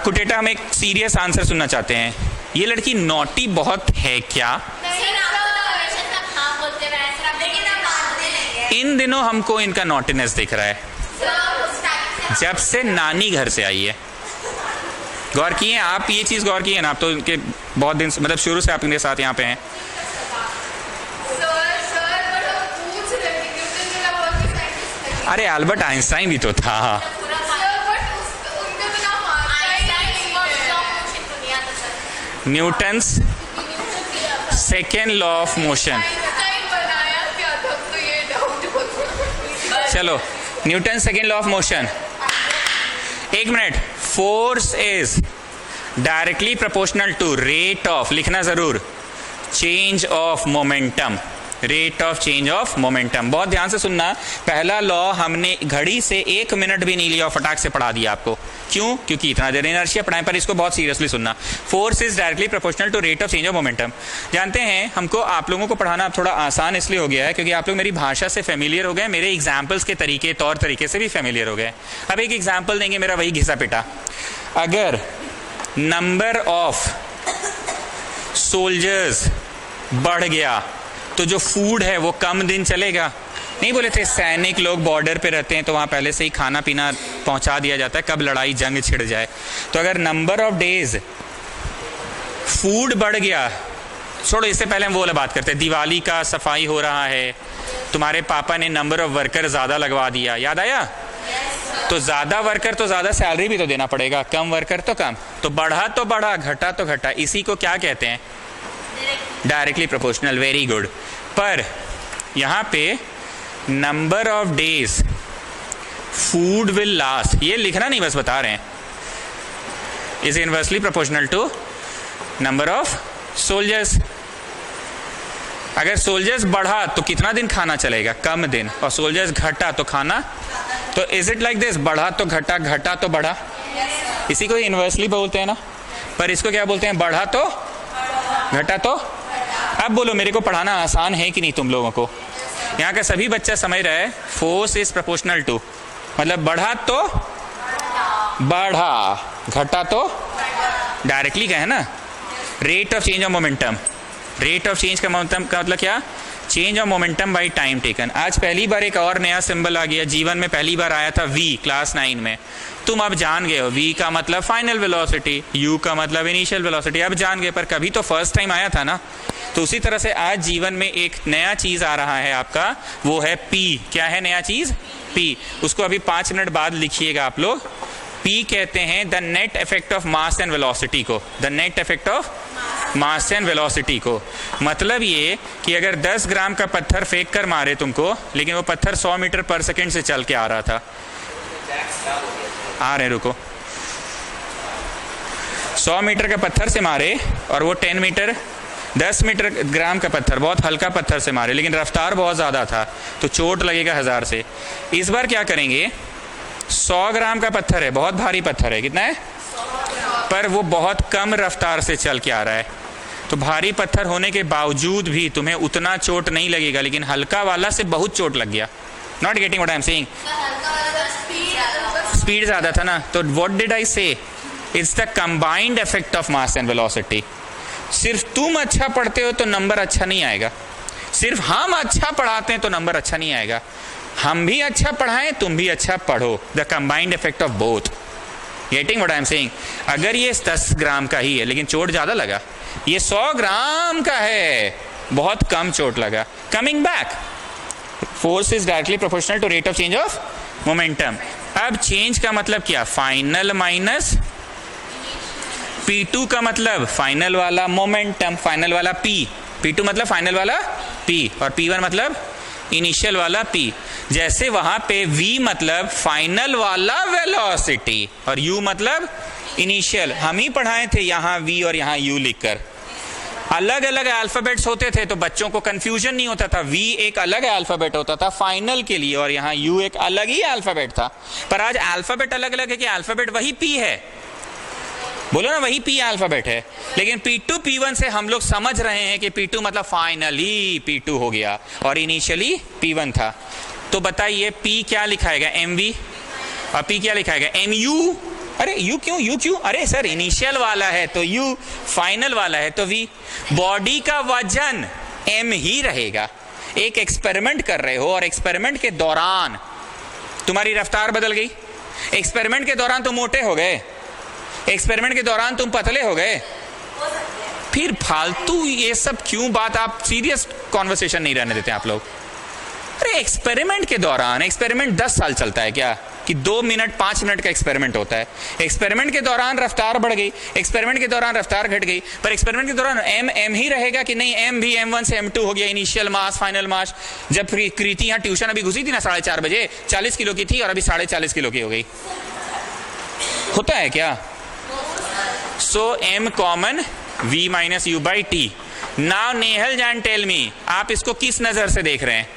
[SPEAKER 1] कुटेटा। हम एक सीरियस आंसर सुनना चाहते हैं। ये लड़की नॉटी बहुत है क्या? इन दिनों हमको इनका नॉटीनेस दिख रहा है जब से नानी घर से आई है। गौर किए आप, ये चीज गौर किए ना आप? तो इनके बहुत दिन मतलब शुरू से आप इनके साथ यहाँ पे हैं। अरे अल्बर्ट आइंस्टाइन भी तो था। Newton's second law of motion. चलो, Newton second law of motion. एक minute, force is directly proportional to rate of, लिखना जरूर, change of momentum. Rate of change of momentum, बहुत ध्यान से सुनना। पहला लॉ हमने घड़ी से 1 मिनट भी नहीं लिया और फटाक से पढ़ा दिया आपको। क्यों? क्योंकि इतना देर इनर्शिया पढ़ाएं, पर इसको बहुत सीरियसली सुनना। Force is directly proportional to rate of change of momentum. जानते हैं, हमको आप लोगों को पढ़ाना अब थोड़ा आसान इसलिए हो गया है क्योंकि आप लोग मेरी भाषा से फेमिलियर हो गए, मेरे एग्जाम्पल्स के तरीके तौर तरीके से भी फेमिलियर हो गए। अब एक एग्जाम्पल देंगे, मेरा वही घिसा पिटा। अगर नंबर ऑफ सोल्जर्स बढ़ गया तो जो फूड है वो कम दिन चलेगा। नहीं बोले थे सैनिक लोग बॉर्डर पे रहते हैं तो वहाँ पहले से ही खाना पीना पहुँचा दिया जाता है, कब लड़ाई जंग छिड़ जाए। तो अगर नंबर ऑफ डेज फूड बढ़ गया, छोड़ो इससे पहले हम वो वाला बात करते हैं। दिवाली का सफाई हो रहा है, तुम्हारे पापा ने नंबर ऑफ वर्कर ज़्यादा लगवा दिया, याद आया? तो ज़्यादा वर्कर तो ज़्यादा सैलरी भी तो देना पड़ेगा, कम वर्कर तो कम। तो बढ़ा तो बढ़ा, घटा तो घटा। इसी को क्या कहते हैं? Directly proportional. Very good. पर यहां पे number of days food will last, ये लिखना नहीं, बस बता रहे हैं, is inversely proportional to number of soldiers. अगर सोल्जर्स बढ़ा तो कितना दिन खाना चलेगा? कम दिन। और सोल्जर्स घटा तो खाना, तो इज इट लाइक दिस, बढ़ा तो घटा, घटा तो बढ़ा। इसी को इनवर्सली बोलते हैं ना। पर इसको क्या बोलते हैं? बढ़ा तो घटा तो। अब बोलो मेरे को पढ़ाना आसान है कि नहीं तुम लोगों को? यहाँ का सभी बच्चा समझ रहा है फोर्स इज प्रोपोर्शनल टू, मतलब बढ़ा तो बढ़ा, घटा तो डायरेक्टली का है ना। Rate of change of momentum, rate of change का मोमेंटम का मतलब क्या? Change of momentum by time taken. आज पहली बार एक और नया सिंबल आ गया, जीवन में पहली बार आया था V, क्लास 9 में। तुम अब जान गए हो, V का मतलब फाइनल वेलोसिटी, U का मतलब इनिशियल वेलोसिटी, अब जान गए। पर कभी तो फर्स्ट टाइम आया था ना। तो उसी तरह से आज जीवन में एक नया चीज आ रहा है आपका, वो है P। क्या है नया चीज? P। उसको अभी 5 मिनट बाद लिखिएगा आप लोग। P कहते हैं the net effect of mass and velocity को, the net effect of mass and velocity को। मतलब ये कि अगर 10 ग्राम का पत्थर फेंक कर मारे तुमको, लेकिन वो पत्थर 100 मीटर पर सेकेंड से चल के आ रहा था। आ रहे, रुको। 100 मीटर का पत्थर से मारे और वो 10 मीटर ग्राम का पत्थर, बहुत हल्का पत्थर से मारे, लेकिन रफ्तार बहुत ज़्यादा था, तो चोट लगेगा 1000 से। इस बार क्या करेंगे? 100 ग्राम का पत्थर है, बहुत भारी पत्थर है, कितना है? पर वो बहुत कम रफ्तार से चल के आ रहा है, तो भारी पत्थर होने के बावजूद भी तुम्हें उतना चोट नहीं लगेगा, लेकिन हल्का वाला से बहुत चोट लग गया। Not getting what I am saying?
[SPEAKER 2] हल्का वाला का
[SPEAKER 1] स्पीड ज्यादा था ना, तो व्हाट डिड आई से? It's the combined effect of mass and velocity. सिर्फ तुम अच्छा पढ़ते हो तो नंबर अच्छा नहीं आएगा, सिर्फ हम अच्छा पढ़ाते हैं तो नंबर अच्छा नहीं आएगा। हम भी अच्छा पढ़ाएं, तुम भी अच्छा पढ़ो, the combined effect of both. Getting what I am saying? अगर ये 10 ग्राम का ही है लेकिन चोट ज्यादा लगा, ये 100 ग्राम का है, बहुत कम चोट लगा। Coming back, force is directly proportional to rate of change of momentum. अब चेंज का मतलब क्या? फाइनल माइनस P2 का मतलब फाइनल वाला मोमेंटम, फाइनल वाला P। P2 मतलब फाइनल वाला P और P1 मतलब इनिशियल वाला P। जैसे वहां पे V मतलब फाइनल वाला वेलोसिटी और U मतलब इनिशियल। हम ही पढ़ाए थे यहाँ V और यहाँ U लिखकर। अलग अलग अल्फाबेट्स होते थे तो बच्चों को कंफ्यूजन नहीं होता था। V एक अलग अल्फाबेट होता था फाइनल के लिए और यहाँ U एक अलग ही अल्फाबेट था। पर आज अल्फाबेट अलग अलग है कि अल्फाबेट वही P है, बोलो ना, वही P अल्फाबेट है। लेकिन P2 P1 से हम लोग समझ रहे हैं कि P2 मतलब फाइनली P2 हो गया और इनिशियली P1 था। तो बताइए P क्या लिखाएगा? MV। और P क्या लिखाएगा? MU। अरे U क्यों? अरे सर इनिशियल वाला है तो U, फाइनल वाला है तो V। बॉडी का वजन M ही रहेगा। एक एक्सपेरिमेंट कर रहे हो और एक्सपेरिमेंट के दौरान तुम्हारी रफ्तार बदल गई, एक्सपेरिमेंट के दौरान तुम मोटे हो गए, एक्सपेरिमेंट के दौरान तुम पतले हो गए, फिर फालतू ये सब क्यों बात? आप सीरियस कॉन्वर्सेशन नहीं रहने देते आप लोग। अरे एक्सपेरिमेंट के दौरान, एक्सपेरिमेंट 10 साल चलता है क्या कि 2 मिनट 5 मिनट का एक्सपेरिमेंट होता है? एक्सपेरिमेंट के दौरान रफ्तार बढ़ गई, एक्सपेरिमेंट के दौरान रफ्तार घट गई, पर एक्सपेरिमेंट के दौरान M ही रहेगा कि नहीं? M भी M1 से M2 हो गया, इनिशियल मास फाइनल मास। जब कृति यहाँ ट्यूशन अभी घुसी थी ना 4:30 बजे, 40 किलो की थी और अभी 40.5 किलो की हो गई। होता है क्या? So M common V minus U by T। Now Nehal जान टेल मी, आप इसको किस नजर से देख रहे हैं?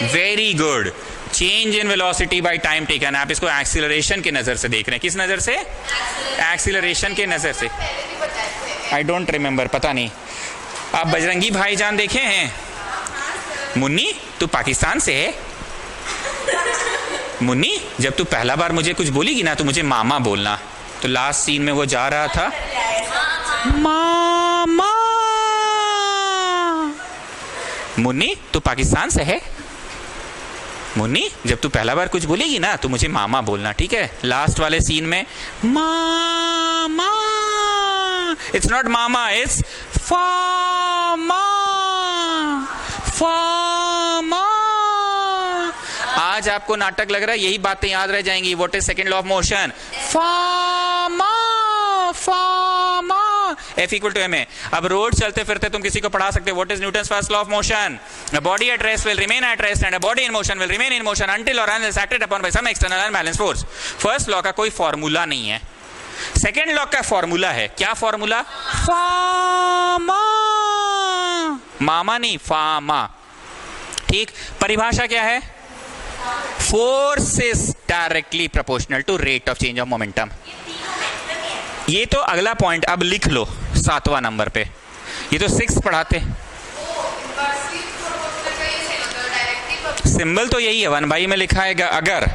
[SPEAKER 1] Very good, change in velocity by time taken. आप इसको एक्सीलरेशन के नजर से देख रहे हैं। किस नजर से? एक्सीलरेशन के नजर से। आई डोंट रिमेम्बर, पता नहीं। आप बजरंगी भाईजान देखे हैं? मुन्नी तू पाकिस्तान से है? मुन्नी जब तू पहला बार मुझे कुछ बोलेगी ना तो मुझे मामा बोलना। तो लास्ट सीन में वो जा रहा था, मामा। मुन्नी तू पाकिस्तान से है? मुन्नी जब तू पहला बार कुछ बोलेगी ना तो मुझे मामा बोलना, ठीक है? लास्ट वाले सीन में मामा, इट्स नॉट मामा, इट्स फामा, फामा। आज आपको नाटक लग रहा है, यही बातें याद रह जाएंगी। What is second law of motion? फामा, फामा। F equal to ma। अब रोड चलते फिरते तुम किसी को पढ़ा सकते हो, what is Newton's first law of motion? A body at rest will remain at rest and a body in motion will remain in motion until or unless acted upon by some external unbalanced force। First law का कोई फॉर्मूला नहीं है, सेकेंड लॉ का फॉर्मूला है। क्या फॉर्मूला? फामा, मामा नहीं, फामा। ठीक, परिभाषा क्या है? Force is directly proportional to rate of change of momentum. ये तो अगला पॉइंट अब लिख लो 7वां नंबर पे। ये तो 6 पढ़ाते, सिंबल तो यही है, 1/, में लिखा है अगर,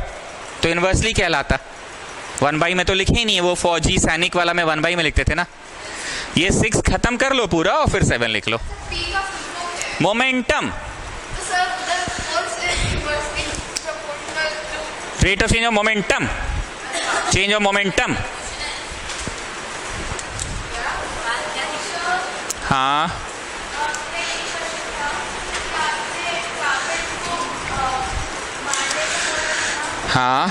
[SPEAKER 1] तो इनवर्सली कहलाता। 1/, में तो लिखे ही नहीं है, वो फौजी सैनिक वाला में 1/, में लिखते थे ना। ये 6 खत्म कर लो पूरा और फिर 7 लिख लो। Momentum, rate of change of momentum, change of momentum. हाँ, हाँ,